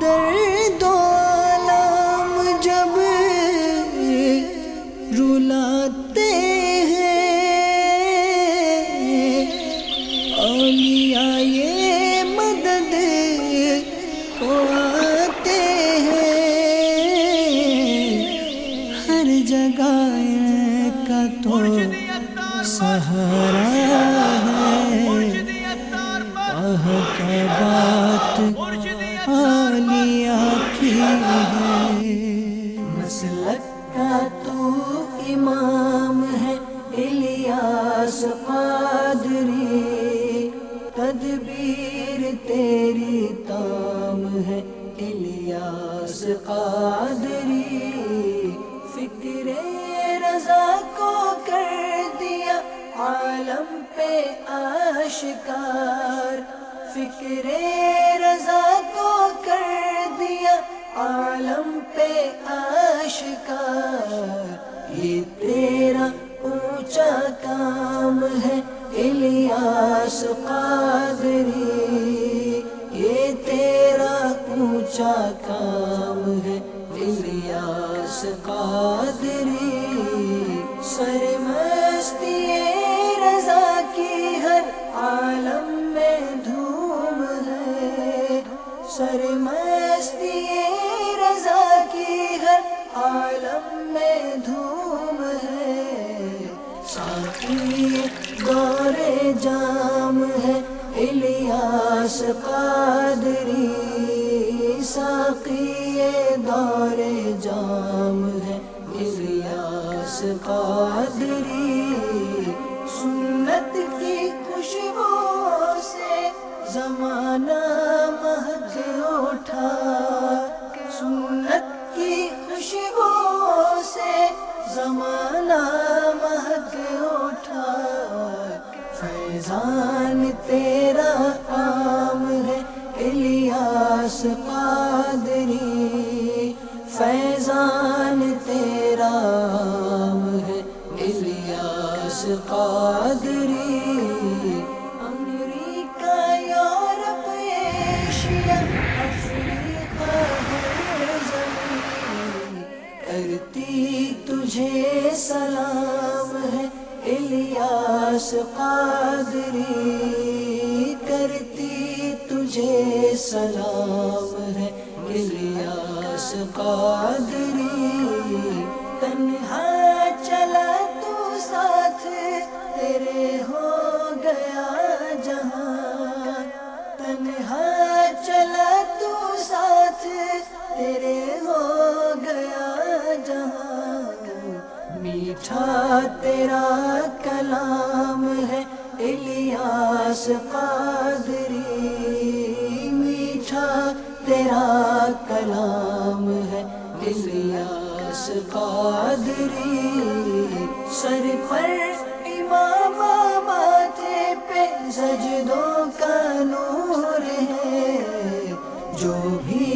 درد و الم جب رلاتے ہیں اولیاء یہ مدد کو آتے ہیں، ہر جگہ ان کا تو سہارا ہے، کا بات عالیہ کی ہے۔ مسلک کا تو امام ہے الیاس قادری، تدبیر تیری تام ہے الیاس قادری، فکر رضا کو کر دیا عالم پہ آشکار، فکر رضا کو کر دیا عالم پہ آشکار، یہ تیرا اونچا کام ہے الیاس قادری، یہ تیرا اونچا کام ہے الیاس قادری، سرمستی رضا کی ہر عالم میں دھوم ہے، سرمستی رضا کی ہر عالم میں دھوم ہے، ساقی دور جام ہے الیاس قادری، ساقی دور جام ہے الیاس قادری، سنت کی خوشبو سے زمانہ مہک اٹھا، سنت کی خوشبو سے زمانہ مہک اٹھا، فیضان تیرا عام ہے الیاس قادری، فیضان تیرا عام ہے الیاس قادری، امریکہ یورپ ایشیا افریقہ ہر زمین کرتی تجھے سلام ہے الیاس قادری، کرتی تجھے سلام ہے الیاس قادری، تنہا چلا تو ساتھ تیرے ہو گیا جہاں، تنہا چلا تو ساتھ تیرے ہو گیا جہاں، میٹھا تیرا کلام ہے الیاس قادری، میٹھا تیرا کلام ہے الیاس قادری، سر پر امامہ ماتھے پہ سجدوں کا نور ہے، جو بھی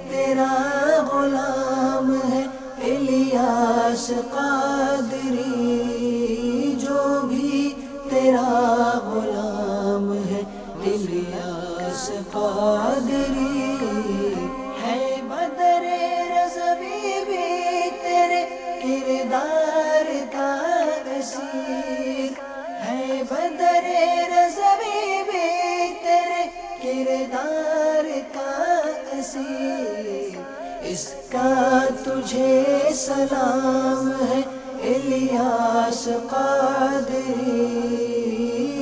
تیرا غلام ہے الیاس قادری، جو بھی تیرا غلام ہے الیاس قادری، ہے بدر رضوی بھی تیرے کردار کا اسیر، ہے بدر رضوی بھی تیرے کردار کا اسیر، اس کا تجھے سلام ہے الیاس قادری،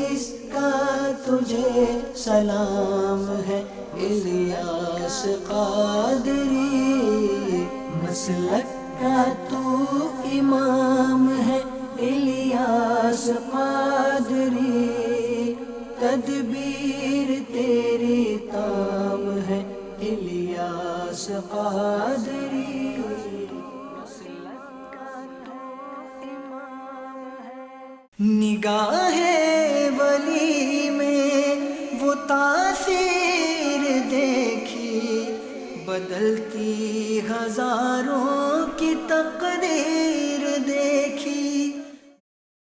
اس کا تجھے سلام ہے الیاس قادری، مسلک کا تو امام ہے الیاس قادری، تدبیر تیری تام ہے الیاس قادری، نگاہ ولی میں وہ تاثیر دیکھی، بدلتی ہزاروں کی تقدیر